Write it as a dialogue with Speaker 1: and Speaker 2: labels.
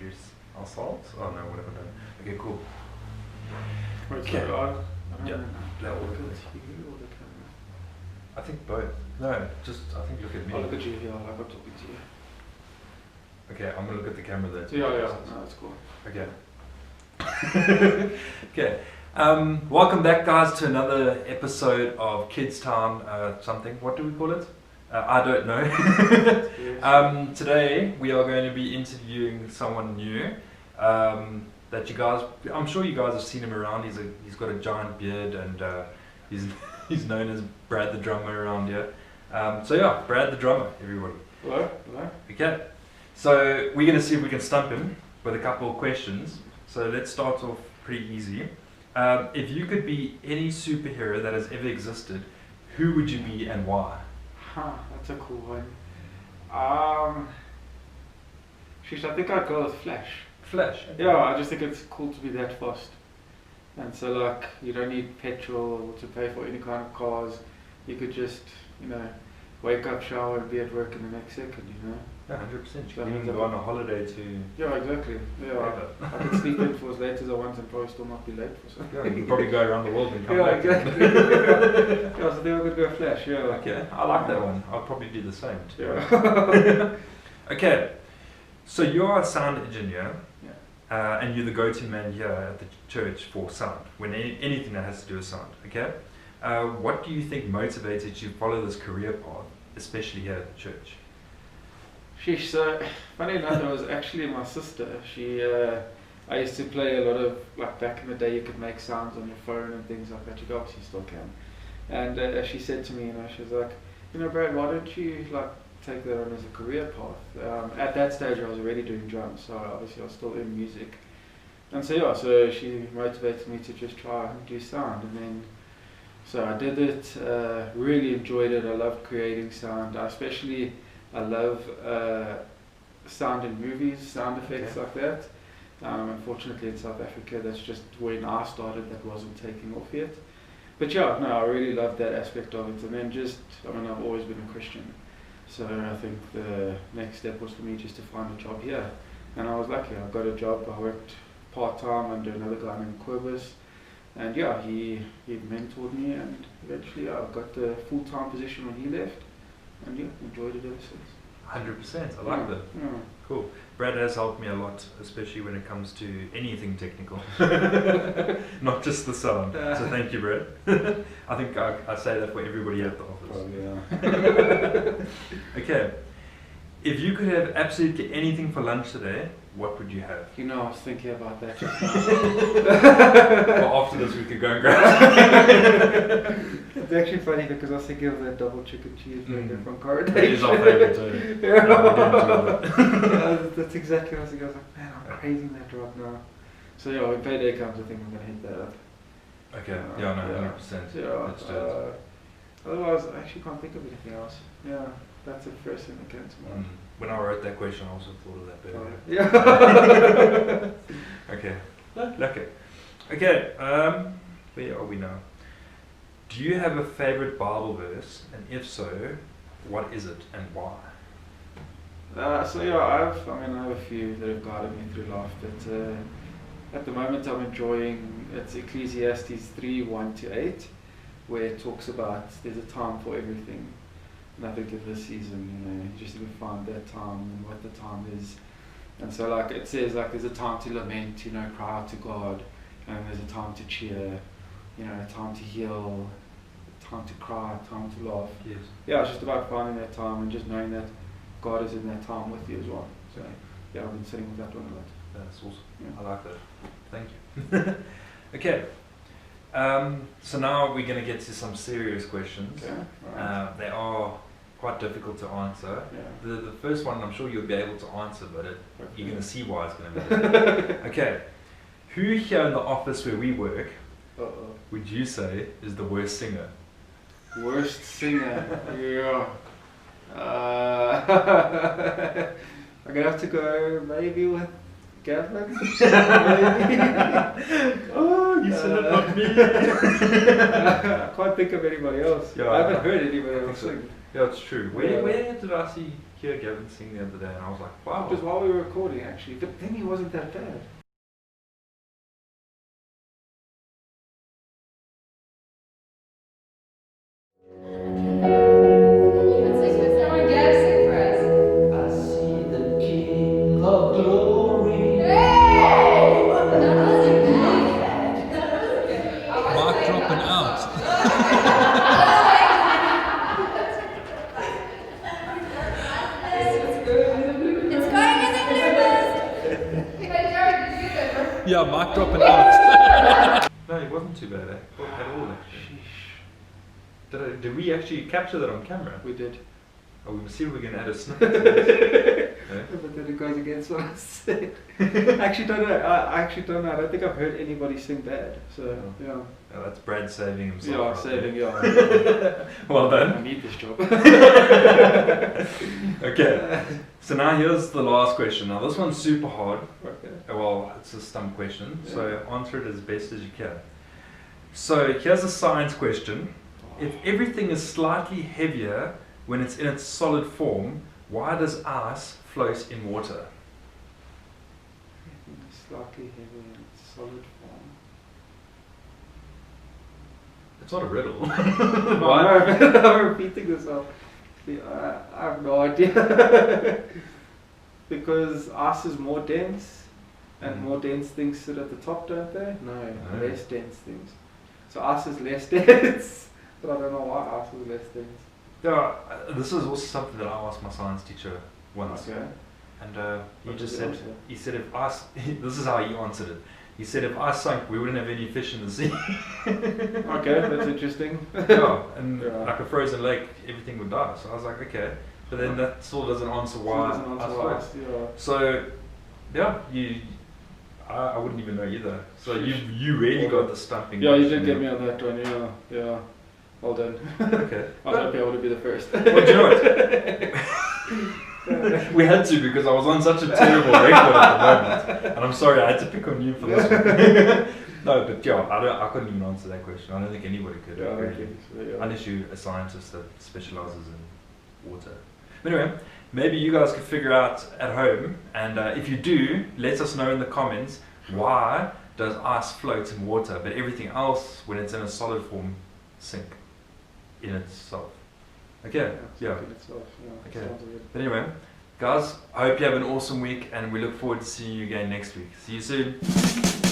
Speaker 1: introduce ourselves. Oh no, what have I done? Okay, cool.
Speaker 2: Okay.
Speaker 1: Yeah.
Speaker 2: Yeah.
Speaker 1: That will
Speaker 2: Look
Speaker 1: work.
Speaker 2: at you or the camera?
Speaker 1: I think both. No, just I think look at me.
Speaker 2: I'll look at you here. I'll talking to you.
Speaker 1: Okay, I'm gonna look at the camera there.
Speaker 2: Yeah. No, that's cool.
Speaker 1: Okay. Okay. Welcome back, guys, to another episode of Kidstown. Something. What do we call it? I don't know. Today we are going to be interviewing someone new. That you guys, I'm sure you guys have seen him around. He's got a giant beard and he's known as Brad the drummer around here. So yeah, Brad the drummer, everybody.
Speaker 2: Hello.
Speaker 1: Okay. So we're going to see if we can stump him with a couple of questions. So let's start off pretty easy. If you could be any superhero that has ever existed, who would you be and why?
Speaker 2: That's a cool one. Sheesh, I think I'd go with Flash.
Speaker 1: Flash. Okay.
Speaker 2: Yeah, I just think it's cool to be that fast. And so like, you don't need petrol to pay for any kind of cars. You could just, wake up, shower and be at work in the next second,
Speaker 1: Yeah, 100%. You
Speaker 2: So
Speaker 1: can even go on a holiday to...
Speaker 2: Yeah, exactly. Yeah, I could sleep in for as late as I want and probably still not be late for something.
Speaker 1: Yeah, you can probably go around the world and come
Speaker 2: Yeah,
Speaker 1: back.
Speaker 2: exactly. Yeah, so I think I could go Flash, yeah.
Speaker 1: Okay, I like that one. I'll probably do the same too.
Speaker 2: Yeah.
Speaker 1: Okay, so you're a sound engineer.
Speaker 2: Yeah.
Speaker 1: And you're the go-to man here at the church for sound, when anything that has to do with sound, okay? What do you think motivated you to follow this career path, especially here at the church?
Speaker 2: Sheesh, so funny enough, it was actually my sister. I used to play a lot of, like back in the day you could make sounds on your phone and things like that, you obviously still can. And she said to me, she was like, Brad, why don't you take that on as a career path? At that stage I was already doing drums, so obviously I was still in music. And so she motivated me to just try and do sound, and then so I did it, really enjoyed it. I love creating sound. I love sound in movies, sound effects like that. Unfortunately in South Africa that's just when I started, that wasn't taking off yet. But yeah, no, I really love that aspect of it. And then I've always been a Christian. So I think the next step was for me just to find a job here. And I was lucky, I got a job. I worked part-time under another guy named Quibus. And yeah, he mentored me, and eventually I got the full-time position when he left. And yeah, enjoyed it ever since.
Speaker 1: 100%, I like that.
Speaker 2: Yeah.
Speaker 1: Cool. Brad has helped me a lot, especially when it comes to anything technical. Not just the sound. So thank you, Brad. I think I say that for everybody at the office.
Speaker 2: Oh, yeah.
Speaker 1: Okay. If you could have absolutely anything for lunch today, what would you have?
Speaker 2: I was thinking about that just
Speaker 1: Well, after this we could go and grab
Speaker 2: It's actually funny because I was thinking of that double chicken cheeseburger from Coronation.
Speaker 1: That is our favourite too.
Speaker 2: Yeah.
Speaker 1: No, we didn't do that.
Speaker 2: That's exactly what I was thinking. I was like, man, I'm craving that right now. So yeah, when payday comes, I think I'm going to hit that up.
Speaker 1: Okay, yeah, no, 100%.
Speaker 2: Yeah,
Speaker 1: Let's do it.
Speaker 2: Otherwise, I actually can't think of anything else. Yeah, that's the first thing that came to mind.
Speaker 1: When I wrote that question, I also thought of that better.
Speaker 2: Yeah.
Speaker 1: Okay. Where are we now? Do you have a favorite Bible verse, and if so, what is it and why?
Speaker 2: I have a few that have guided me through life, but at the moment I'm enjoying, it's Ecclesiastes 3:1-8, where it talks about there's a time for everything. And I think in this season, you just need to find that time and what the time is. And so it says there's a time to lament, cry out to God, and there's a time to cheer, a time to heal, a time to cry, a time to laugh.
Speaker 1: Yes.
Speaker 2: Yeah, it's just about finding that time and just knowing that God is in that time with you as well. So yeah, I've been sitting with that one a lot.
Speaker 1: That's awesome.
Speaker 2: Yeah.
Speaker 1: I like that. Thank you. Okay. So now we're going to get to some serious questions.
Speaker 2: Okay. Right.
Speaker 1: They are quite difficult to answer.
Speaker 2: Yeah.
Speaker 1: The first one I'm sure you'll be able to answer, but you're going to see why it's going to be difficult. Okay. Who here in the office where we work would you say is the worst singer?
Speaker 2: Worst singer? Yeah. I'm going to have to go maybe with Gavin?
Speaker 1: Oh, you said it, not me.
Speaker 2: I can't think of anybody else.
Speaker 1: Yeah,
Speaker 2: I haven't heard anybody else sing.
Speaker 1: Yeah, it's true. Where did I see hear Gavin sing the other day, and I was like, wow.
Speaker 2: It was while we were recording, actually. But then he wasn't that bad.
Speaker 1: Yeah, mic dropping out. No, it wasn't too bad at all actually. Did we actually capture that on camera?
Speaker 2: We did.
Speaker 1: Oh, we must see if we can add a snippet to this.
Speaker 2: But then it goes against what I said. I actually don't know. I actually don't know. I don't think I've heard anybody sing bad. So, yeah.
Speaker 1: Oh, that's Brad saving himself.
Speaker 2: Yeah,
Speaker 1: right
Speaker 2: saving,
Speaker 1: there.
Speaker 2: yeah.
Speaker 1: Well done.
Speaker 2: I need this job.
Speaker 1: Okay, so now here's the last question. Now this one's super hard.
Speaker 2: Okay.
Speaker 1: Well, it's a stump question,
Speaker 2: Yeah.
Speaker 1: so answer it as best as you can. So here's a science question. If everything is slightly heavier when it's in its solid form, why does ice float in water?
Speaker 2: Everything is slightly heavy in its solid form.
Speaker 1: It's not a riddle.
Speaker 2: Why? I'm repeating this up. I have no idea. Because ice is more dense, and more dense things sit at the top, don't they? No, less dense things. So ice is less dense, but I don't know why ice is less dense.
Speaker 1: Yeah, this is also something that I asked my science teacher once.
Speaker 2: Okay.
Speaker 1: And he
Speaker 2: What
Speaker 1: just
Speaker 2: did
Speaker 1: said,
Speaker 2: he answer?
Speaker 1: he said if ice, this is how he answered it. He said if ice sunk, we wouldn't have any fish in the sea.
Speaker 2: Okay, that's interesting.
Speaker 1: Yeah, and
Speaker 2: Yeah.
Speaker 1: like a frozen lake, everything would die. So I was like, okay. But then that still doesn't answer why
Speaker 2: Doesn't answer
Speaker 1: ice
Speaker 2: why
Speaker 1: floats.
Speaker 2: ice, yeah.
Speaker 1: So, yeah, I wouldn't even know either. So you really got the stumping.
Speaker 2: Yeah, you
Speaker 1: question,
Speaker 2: did get me on that one, yeah. Yeah. Well done.
Speaker 1: Okay.
Speaker 2: I might be able to be the first.
Speaker 1: Well, do you know what? We had to because I was on such a terrible record at the moment, and I'm sorry I had to pick on you for this one. No, but yeah, I couldn't even answer that question. I don't think anybody could.
Speaker 2: Yeah,
Speaker 1: really.
Speaker 2: okay, so, yeah.
Speaker 1: Unless you're a scientist that specializes in water. But anyway, maybe you guys could figure out at home, and if you do, let us know in the comments why does ice float in water, but everything else, when it's in a solid form, sink in itself. Okay, yeah. Okay. But anyway, guys, I hope you have an awesome week, and we look forward to seeing you again next week. See you soon.